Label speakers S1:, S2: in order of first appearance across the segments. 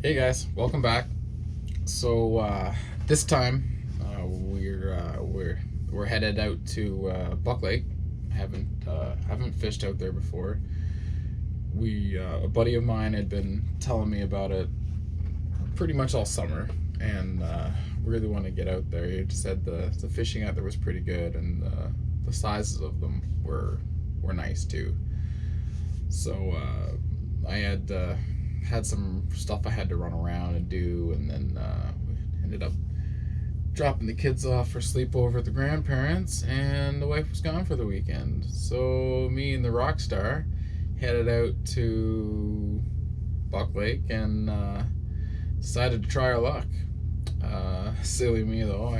S1: Hey guys, welcome back. So this time we're headed out to Buck Lake. Haven't fished out there before. A buddy of mine had been telling me about it pretty much all summer, and really want to get out there. He said the fishing out there was pretty good, and the sizes of them were nice too. So I had some stuff I had to run around and do, and then we ended up dropping the kids off for sleepover at the grandparents, and the wife was gone for the weekend. So me and the RockStar headed out to Buck Lake and decided to try our luck. Silly me though.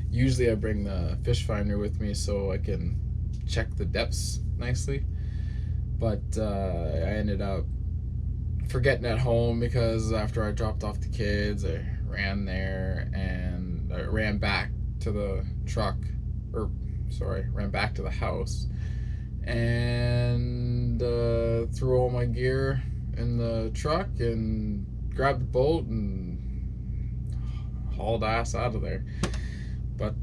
S1: Usually I bring the fish finder with me so I can check the depths nicely, but I ended up forgetting at home because after I dropped off the kids, I ran there and I ran back to the ran back to the house and threw all my gear in the truck and grabbed the boat and hauled ass out of there. But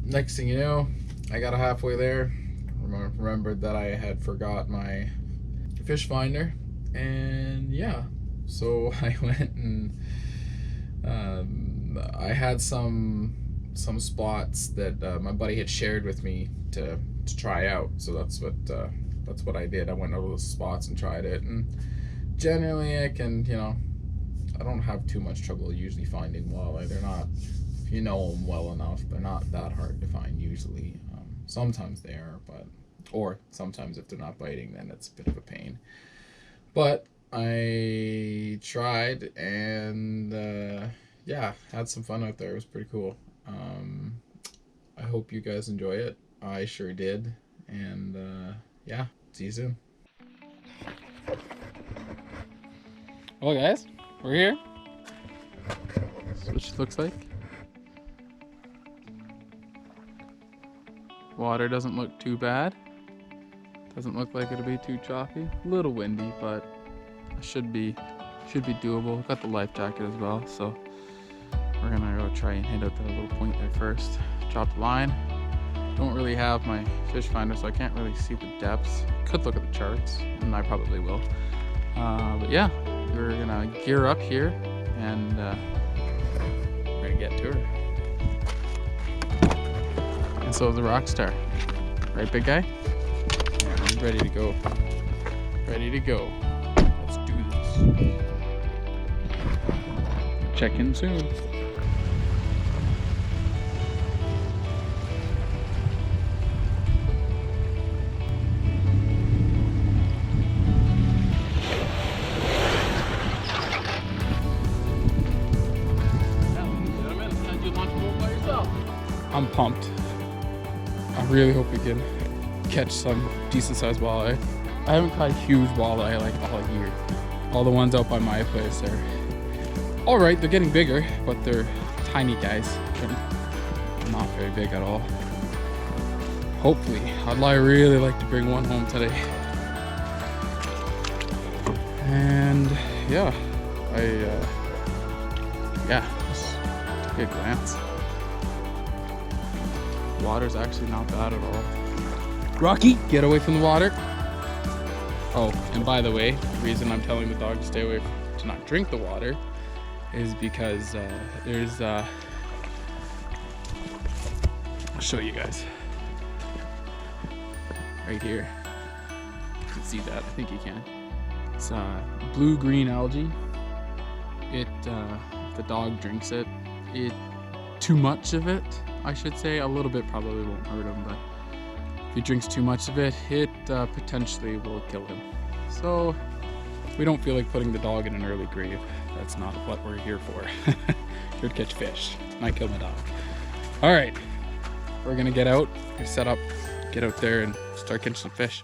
S1: next thing you know, I got halfway there, remembered that I had forgot my fish finder. And yeah, so I went and I had some spots that my buddy had shared with me to try out. So that's what I did. I went over those spots and tried it, and generally I can, I don't have too much trouble usually finding walleye. They're not, if you know them well enough, they're not that hard to find usually. Sometimes they are, or sometimes if they're not biting, then it's a bit of a pain. But I tried and had some fun out there. It was pretty cool. I hope you guys enjoy it. I sure did. And see you soon. Well guys, we're here. That's what it looks like. Water doesn't look too bad. Doesn't look like it'll be too choppy. A little windy, but it should be doable. Got the life jacket as well, so we're gonna go try and hit out that little point there first. Drop the line. Don't really have my fish finder, so I can't really see the depths. Could look at the charts, and I probably will. But yeah, we're gonna gear up here, and we're gonna get to her. And so is the RockStar, right, big guy? Ready to go. Ready to go. Let's do this. Check in soon. I'm pumped. I really hope we can catch some decent sized walleye. I haven't caught a huge walleye like all year. All the ones out by my place are alright, they're getting bigger, but they're tiny guys. They're not very big at all. Hopefully. I'd really like to bring one home today. And just took a glance. Water's actually not bad at all. Rocky, get away from the water. Oh, and by the way, the reason I'm telling the dog to stay away, to not drink the water, is because there's, I'll show you guys. Right here. You can see that, I think you can. It's blue-green algae. If the dog drinks it, too much of it, I should say. A little bit probably won't hurt him, but if he drinks too much of it, it potentially will kill him. So we don't feel like putting the dog in an early grave. That's not what we're here for. Here to catch fish, not kill my dog. All right, we're gonna get out, set up, get out there and start catching some fish.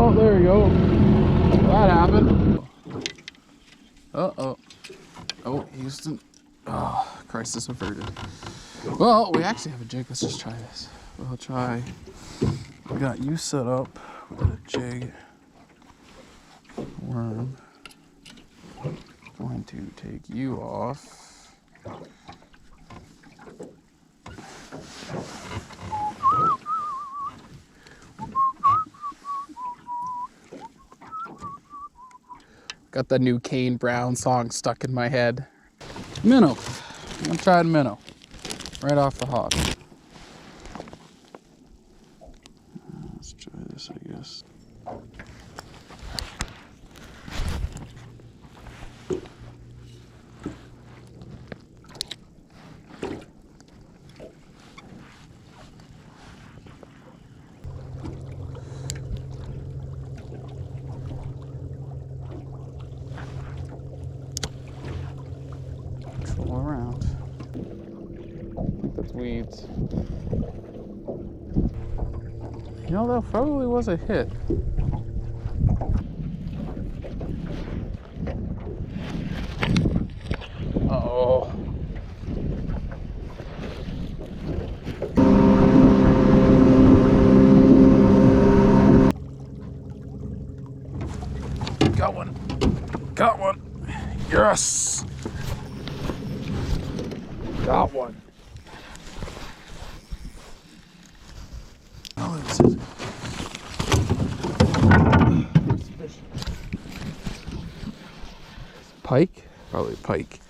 S1: Oh, there we go. That happened. Uh-oh. Oh, Houston. Oh, crisis averted. Well, we actually have a jig. Let's just try this. We'll try. We got you set up with a jig. Worm. Going to take you off. Got the new Kane Brown song stuck in my head. Minnow. I'm gonna try minnow. Right off the hop. Let's try this, I guess. Troll around. I think that's weeds. You know, that probably was a hit. Uh-oh. Got one. Got one. Yes. Got one. Oh, this is pike? Probably pike.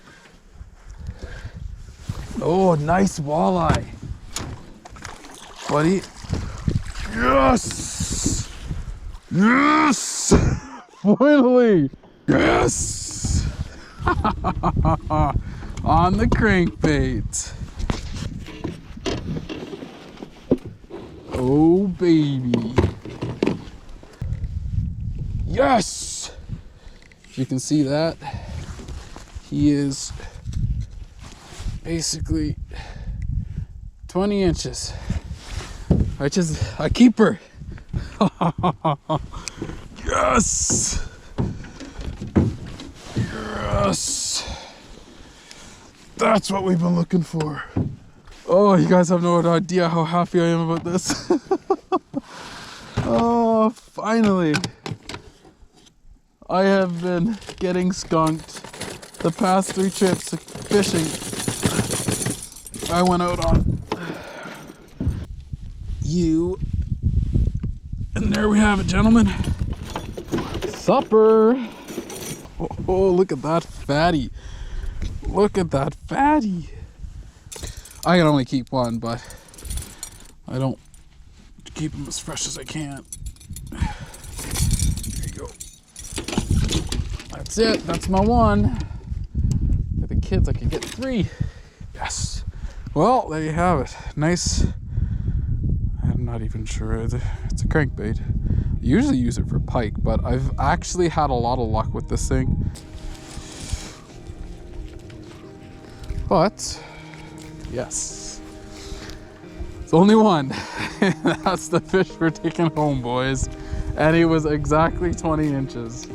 S1: Oh, nice walleye. Buddy. Yes! Yes! Finally! Yes! On the crankbait. Oh, baby. Yes! If you can see that, he is basically 20 inches, which is a keeper. Yes! Yes! That's what we've been looking for. Oh, you guys have no idea how happy I am about this. Oh, finally. I have been getting skunked the past 3 trips of fishing I went out on. You. And there we have it, gentlemen. Supper. Oh, look at that fatty. Look at that fatty. I can only keep one, but I don't keep them as fresh as I can. There you go. That's it. That's my one. For the kids, I could get 3. Yes. Well, there you have it. Nice. I'm not even sure. It's a crankbait. I usually use it for pike, but I've actually had a lot of luck with this thing. But, yes. It's only one. That's the fish we're taking home, boys. And he was exactly 20 inches.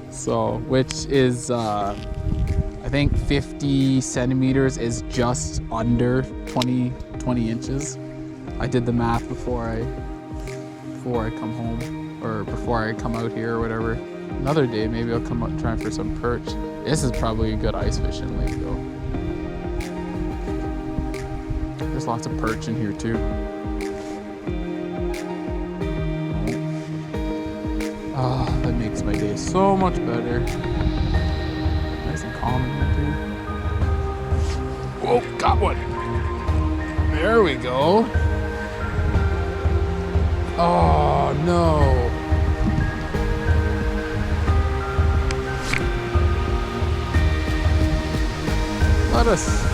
S1: So, which is, I think 50 centimeters is just under 20 inches. I did the math before I come home, or before I come out here or whatever. Another day, maybe I'll come out trying for some perch. This is probably a good ice fishing lake though. There's lots of perch in here too. Oh, that makes my day so much better. Nice and calm in here too. Whoa, got one. There we go. Oh no. Let us.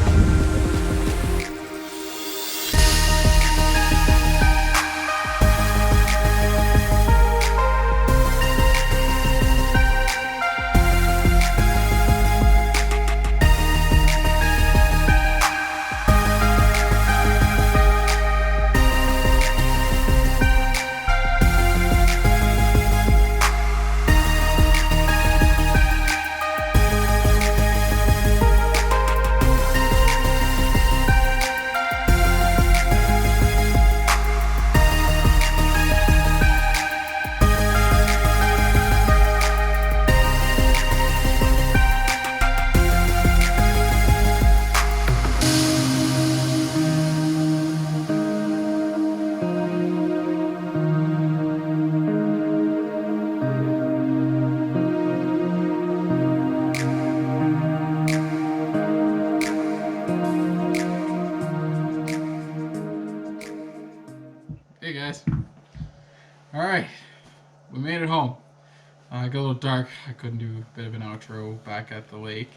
S1: get a little dark. I couldn't do a bit of an outro back at the lake.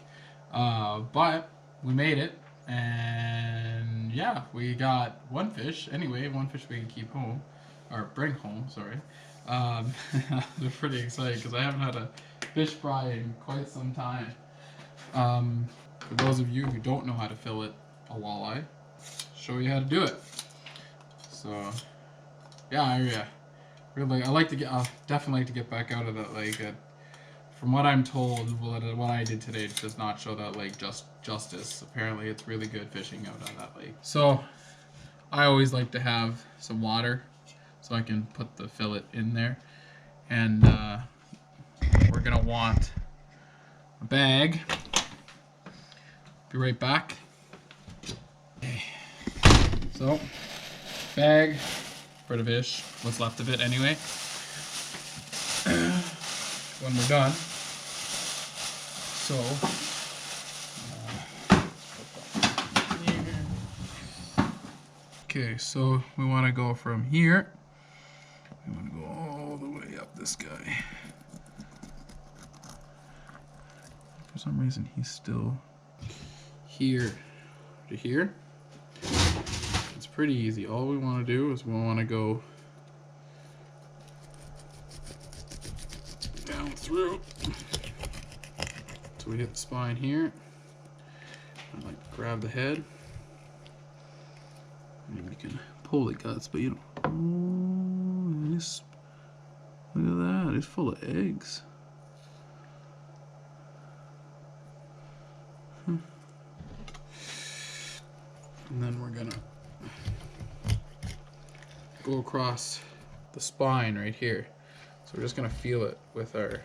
S1: But we made it. And yeah, we got one fish. Anyway, one fish we can keep home. Or bring home, sorry. They're pretty excited because I haven't had a fish fry in quite some time. For those of you who don't know how to fillet a walleye, show you how to do it. So, yeah, really, I definitely like to get back out of that lake. From what I'm told, what I did today does not show that lake justice. Apparently, it's really good fishing out on that lake. So, I always like to have some water so I can put the fillet in there. And we're gonna want a bag. Be right back. Okay. So, bag for the fish, what's left of it anyway. When we're done. So, okay, so we want to go from here. We want to go all the way up this guy. For some reason, he's still here to here. It's pretty easy. All we want to do is we want to go down through. So we hit the spine here. I like to grab the head. Maybe you can pull the guts, but you don't. Oh, look at that. It's full of eggs. And then we're gonna go across the spine right here. So we're just gonna feel it with our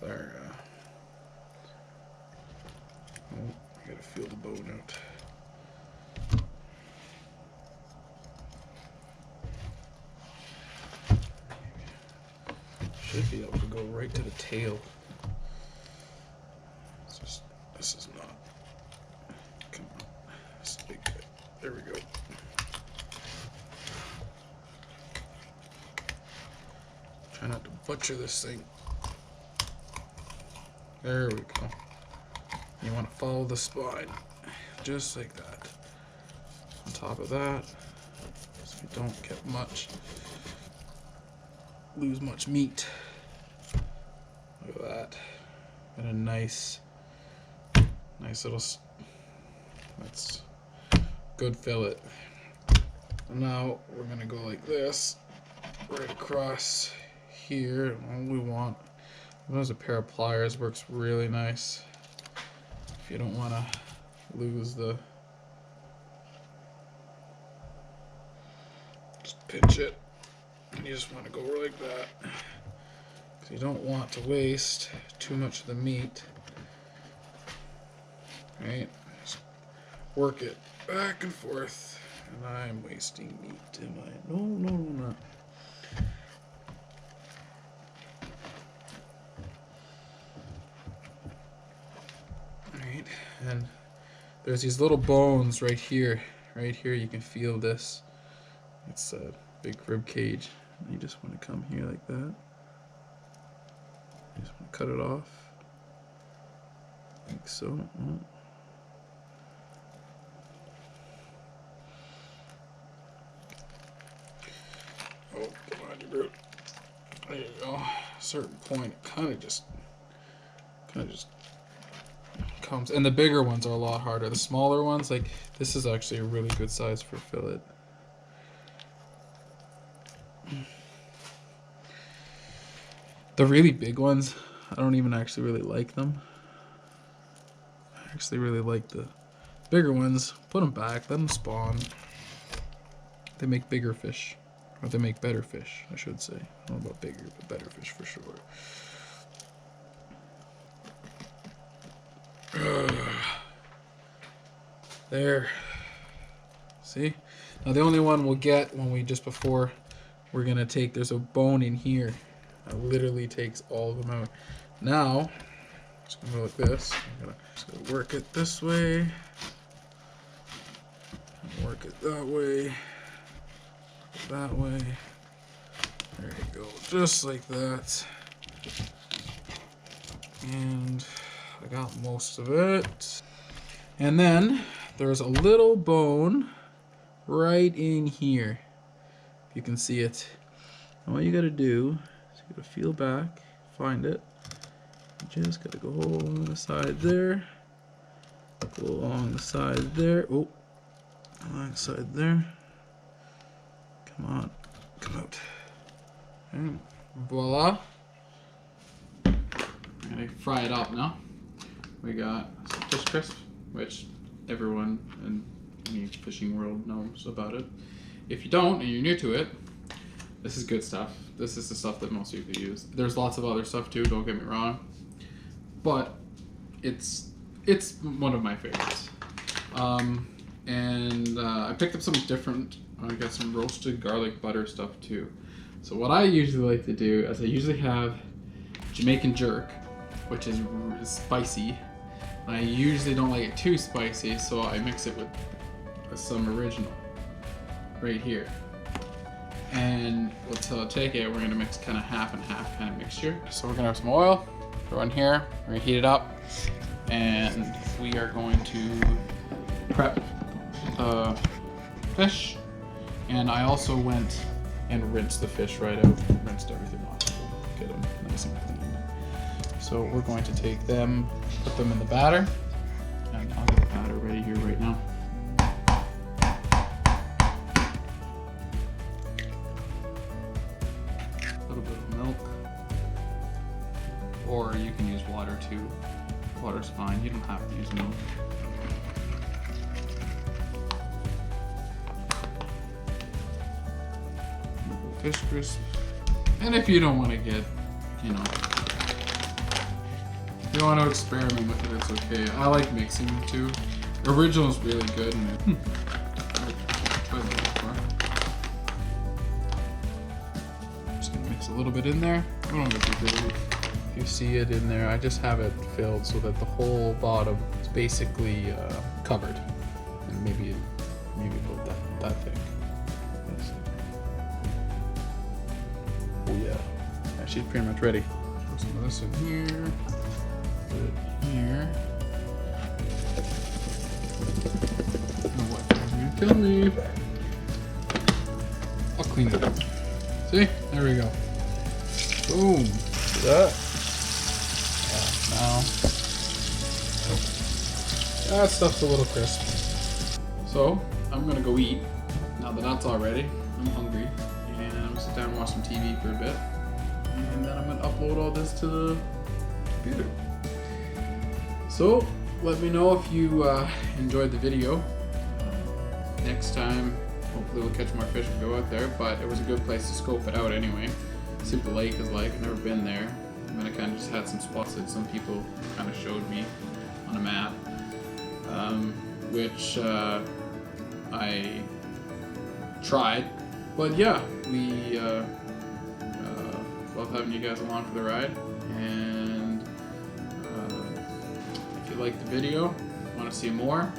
S1: oh, I gotta feel the bone out. Should be able to go right to the tail. This is not. Come on. This is big. There we go. Try not to butcher this thing. There we go. You want to follow the spine. Just like that. On top of that, so we don't get lose much meat. Look at that. And a nice little, that's good fillet. And now we're gonna go like this, right across here. All we want, there's a pair of pliers, works really nice. If you don't wanna lose the, just pinch it. And you just want to go like that. Because you don't want to waste too much of the meat. Right? Just work it back and forth. And I'm wasting meat, am I? No, I'm not. Alright, and there's these little bones right here. Right here, you can feel this. It's a big rib cage. You just want to come here like that. You just want to cut it off. Like so. Oh, come on, you brute. There you go. At a certain point, it kind of just comes. And the bigger ones are a lot harder. The smaller ones, like this is actually a really good size for fillet. The really big ones, I don't even actually really like them. I actually really like the bigger ones. Put them back, let them spawn. They make bigger fish. Or they make better fish, I should say. I don't know about bigger, but better fish for sure. There. See? Now the only one we'll get when we're gonna take, there's a bone in here. That literally takes all of them out. Now, I'm just gonna go like this. I'm gonna work it this way. Work it that way. That way. There you go, just like that. And I got most of it. And then there's a little bone right in here. If you can see it. And what you gotta do is you gotta feel back, find it. You just gotta go along the side there. Go along the side there. Oh, along the side there. Come on, come out. And voila. I'm gonna fry it up now. We got some fish crisp, which everyone in the fishing world knows about it. If you don't and you're new to it, this is good stuff. This is the stuff that most people use. There's lots of other stuff too, don't get me wrong. But it's one of my favorites. I picked up something different. I got some roasted garlic butter stuff too. So what I usually like to do is I usually have Jamaican jerk, which is spicy. I usually don't like it too spicy, so I mix it with some original right here. And we'll take it, we're gonna mix kind of half and half kind of mixture. So we're gonna have some oil, throw in here, we're gonna heat it up, and we are going to prep the fish. And I also went and rinsed the fish right out, rinsed everything off, get them nice and clean. So we're going to take them, put them in the batter, and I'll get the batter ready here right now. A little bit of milk, or you can use water too. Water's fine, you don't have to use milk. Fish crisp. And if you don't want to get, you know, if you want to experiment with it, it's okay. I like mixing them too. Original is really good, and I'm just gonna mix a little bit in there. I don't know if you see it in there. I just have it filled so that the whole bottom is basically covered, and maybe about that thick. Oh yeah, she's pretty much ready. Put some of this in here, put it here. Oh, what? You're gonna kill me. I'll clean it up. See? There we go. Boom. See that? Yeah, now. That stuff's a little crisp. So, I'm gonna go eat. Now that that's all ready, I'm hungry. And I'm gonna sit down and watch some TV for a bit. And then I'm gonna upload all this to the computer. So, let me know if you enjoyed the video. Next time, hopefully we'll catch more fish and go out there, but it was a good place to scope it out anyway. See what the lake is like. I've never been there. And then I kind of just had some spots that some people kind of showed me on a map, which I tried. But yeah, we love having you guys along for the ride. And if you like the video, want to see more,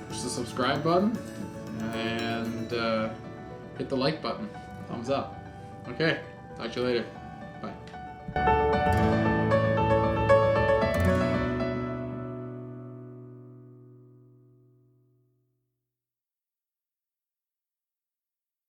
S1: push the subscribe button and hit the like button. Thumbs up. Okay, talk to you later.